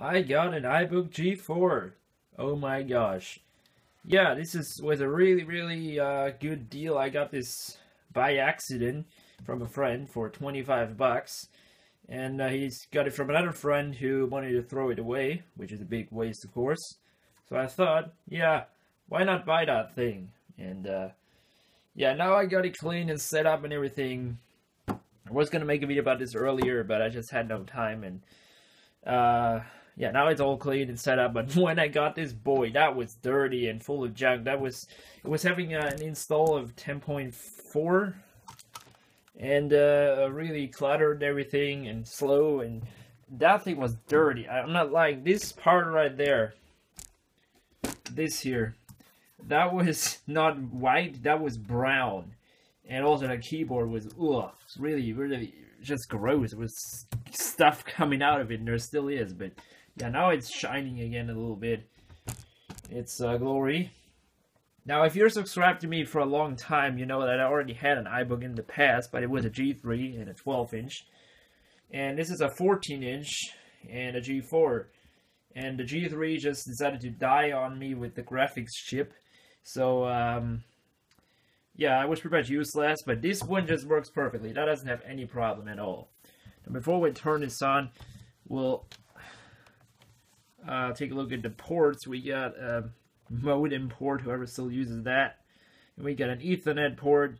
I got an iBook G4. Oh my gosh. Yeah, was a really good deal. I got this by accident from a friend for 25 bucks. And he's got it from another friend who wanted to throw it away, which is a big waste, of course. So I thought, yeah, why not buy that thing? And yeah, now I got it clean and set up and everything. I was gonna make a video about this earlier, but I just had no time. And yeah, now it's all clean and set up. But when I got this, boy, that was dirty and full of junk. It was having an install of 10.4. And really cluttered everything and slow, and that thing was dirty. I'm not lying. This part right there, this here, that was not white, that was brown. And also the keyboard was, ugh, really just gross. It was stuff coming out of it, and there still is. But yeah, now it's shining again a little bit. It's glory. Now, if you're subscribed to me for a long time, you know that I already had an iBook in the past, but it was a G3 and a 12-inch. And this is a 14-inch and a G4. And the G3 just decided to die on me with the graphics chip. So, yeah, it was pretty much useless, but this one just works perfectly. That doesn't have any problem at all. Now, before we turn this on, we'll take a look at the ports. We got modem port, whoever still uses that. And we got an Ethernet port,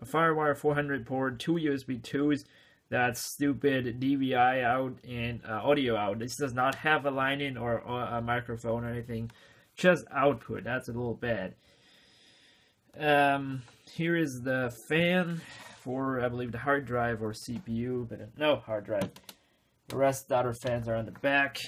a FireWire 400 port, two USB 2s, that stupid DVI out, and audio out. This does not have a line in or a microphone or anything, just output. That's a little bad. Here is the fan for, I believe, the hard drive or CPU, but no hard drive. The rest of the other fans are on the back.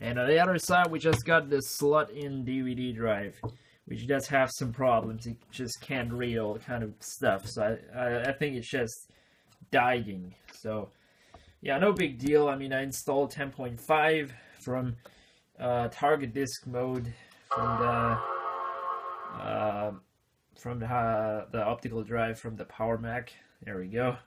And on the other side, we just got this slot-in DVD drive, which does have some problems. It just can't read all kind of stuff. So I think it's just dying. So yeah, no big deal. I mean, I installed 10.5 from target disk mode from the optical drive from the Power Mac. There we go.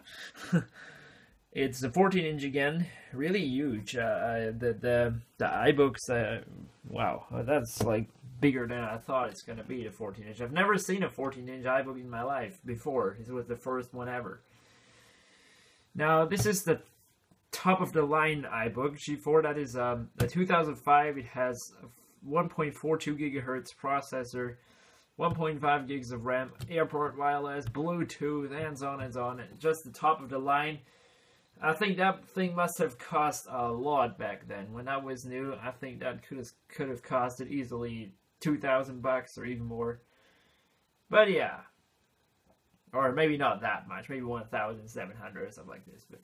It's a 14-inch again, really huge. The iBooks, wow, that's like bigger than I thought it's gonna be. The 14-inch. I've never seen a 14-inch iBook in my life before. This was the first one ever. Now this is the top of the line iBook G4. That is a 2005. It has a 1.42 gigahertz processor, 1.5 gigs of RAM, airport wireless, Bluetooth, and so on and so on. Just the top of the line. I think that thing must have cost a lot back then. When that was new, I think that could have costed easily 2,000 bucks or even more. But yeah, or maybe not that much, maybe 1,700 or something like this. But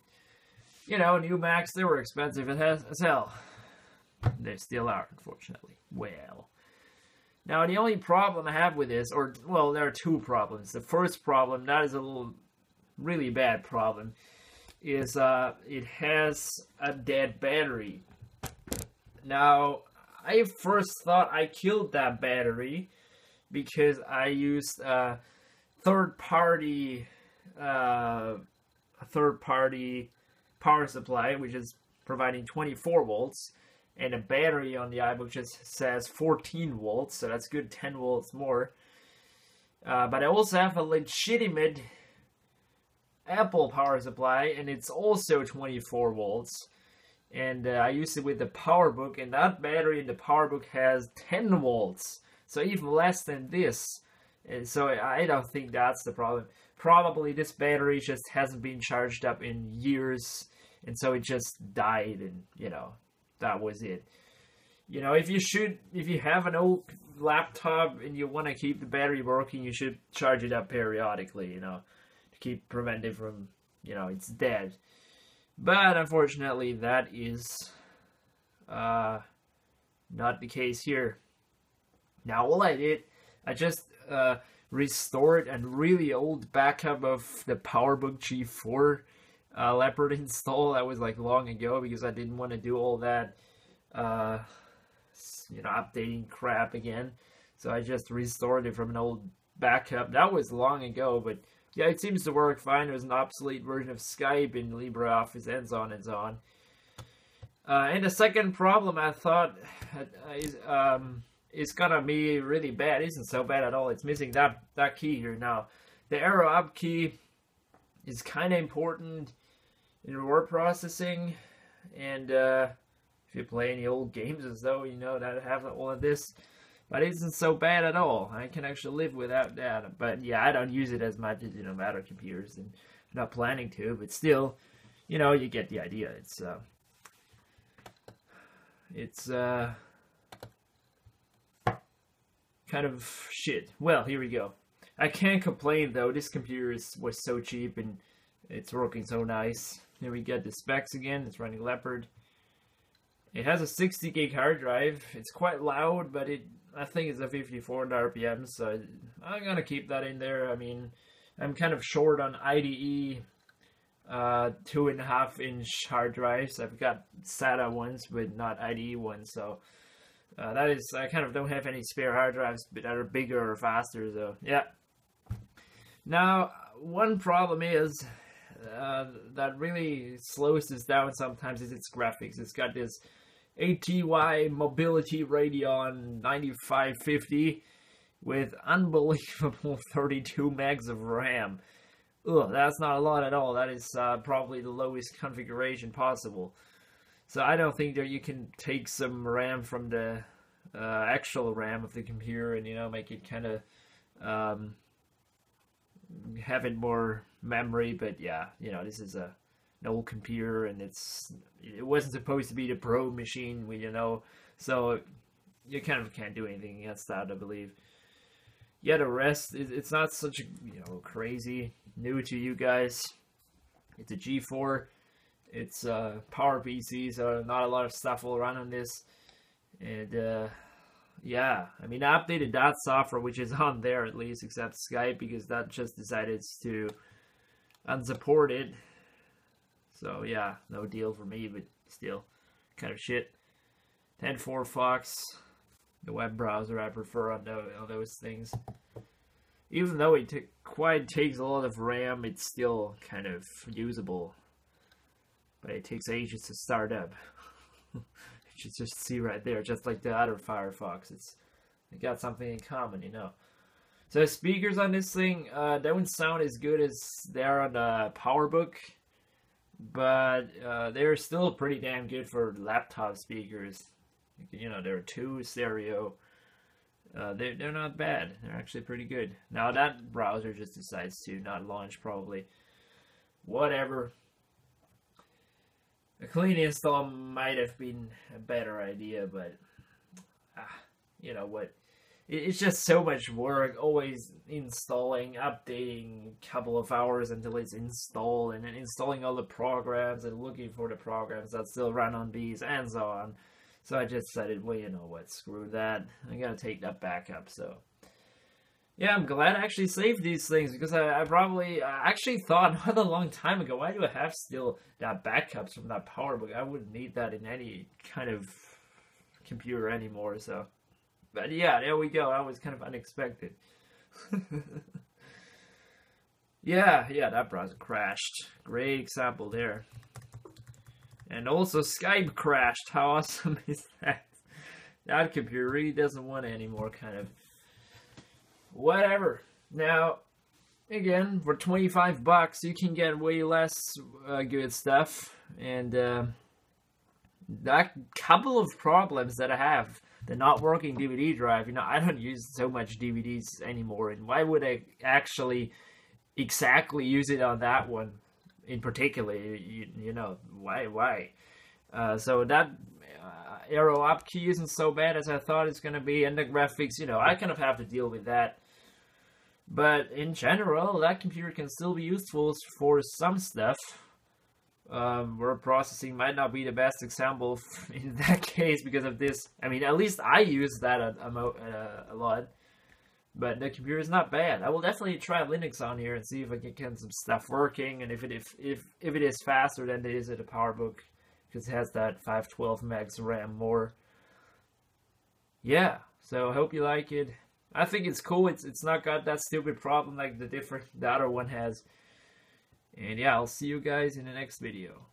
you know, new Macs, they were expensive as hell. They still are, unfortunately. Well, now the only problem I have with this, or well, there are two problems. The first problem, that is a really bad problem, is it has a dead battery. Now, I first thought I killed that battery because I used a third-party power supply, which is providing 24 volts, and a battery on the iBook just says 14 volts, so that's good 10 volts more. But I also have a legitimate Apple power supply, and it's also 24 volts, and I used it with the PowerBook, and that battery in the PowerBook has 10 volts, so even less than this. And so I don't think that's the problem. Probably this battery just hasn't been charged up in years, and so it just died, and you know, that was it. You know, if you have an old laptop and you want to keep the battery working, you should charge it up periodically, you know, keep preventive from, you know, it's dead. But unfortunately, that is not the case here. Now, all I did, I just restored a really old backup of the PowerBook G4 Leopard install. That was like long ago because I didn't want to do all that, you know, updating crap again. So I just restored it from an old backup. That was long ago, but yeah, it seems to work fine. It was an obsolete version of Skype in LibreOffice and so on and so on. And the second problem I thought is gonna be really bad. It isn't so bad at all. It's missing that key here now. The arrow up key is kind of important in word processing, and if you play any old games as though you know that have all of this, but it isn't so bad at all. I can actually live without that. But yeah, I don't use it as much as other computers, and I'm not planning to. But still, you get the idea. It's kind of shit. Well, here we go. I can't complain though. This computer was so cheap and it's working so nice. Here we get the specs again. It's running Leopard. It has a 60 gig hard drive. It's quite loud, but I think it's a 5400 RPM, so I'm gonna keep that in there. I mean, I'm kind of short on IDE 2.5-inch hard drives. I've got SATA ones, but not IDE ones, so that is, I kind of don't have any spare hard drives that are bigger or faster, so yeah. Now, one problem is that really slows this down sometimes is its graphics. It's got this ATY Mobility Radeon 9550 with unbelievable 32 megs of RAM. Ugh, that's not a lot at all. That is probably the lowest configuration possible. So I don't think that you can take some RAM from the actual RAM of the computer and make it kind of have it more memory. But yeah, this is an old computer and it wasn't supposed to be the pro machine, so you kind of can't do anything against that, I believe. Yeah, the rest, it's not such crazy new to you guys. It's a G4. It's power PC, so not a lot of stuff will run on this. And yeah, I mean, I updated that software, which is on there at least, except Skype, because that just decided to unsupport it. So yeah, no deal for me, but still kind of shit. 10.4 Fox, the web browser I prefer on those things. Even though it quite takes a lot of RAM, it's still kind of usable. But it takes ages to start up. You should just see right there, just like the other Firefox. They got something in common, So speakers on this thing don't sound as good as they are on the PowerBook, but they're still pretty damn good for laptop speakers. They're 2 stereo. They're not bad. They're actually pretty good. Now that browser just decides to not launch probably. Whatever. A clean install might have been a better idea, but you know what? It's just so much work, always installing, updating a couple of hours until it's installed, and then installing all the programs and looking for the programs that still run on these and so on. So I just decided, well, you know what, screw that. I gotta take that backup, so. Yeah, I'm glad I actually saved these things, because I actually thought not a long time ago, why do I have still that backups from that PowerBook? I wouldn't need that in any kind of computer anymore, so. But yeah, there we go. That was kind of unexpected. Yeah, that browser crashed. Great example there. And also Skype crashed. How awesome is that? That computer really doesn't want it anymore, kind of. Whatever. Now, again, for 25 bucks, you can get way less good stuff. And that couple of problems that I have, the not working DVD drive, I don't use so much DVDs anymore, and why would I actually exactly use it on that one in particular? Why? So that arrow up key isn't so bad as I thought it's gonna be, and the graphics, I kind of have to deal with that. But in general, that computer can still be useful for some stuff. Word processing might not be the best example in that case because of this. I mean, at least I use that a lot. But the computer is not bad. I will definitely try Linux on here and see if I can get some stuff working, and if it is faster than it is at a PowerBook, because it has that 512 megs RAM more. Yeah, so I hope you like it. I think it's cool. It's not got that stupid problem like the other one has. And yeah, I'll see you guys in the next video.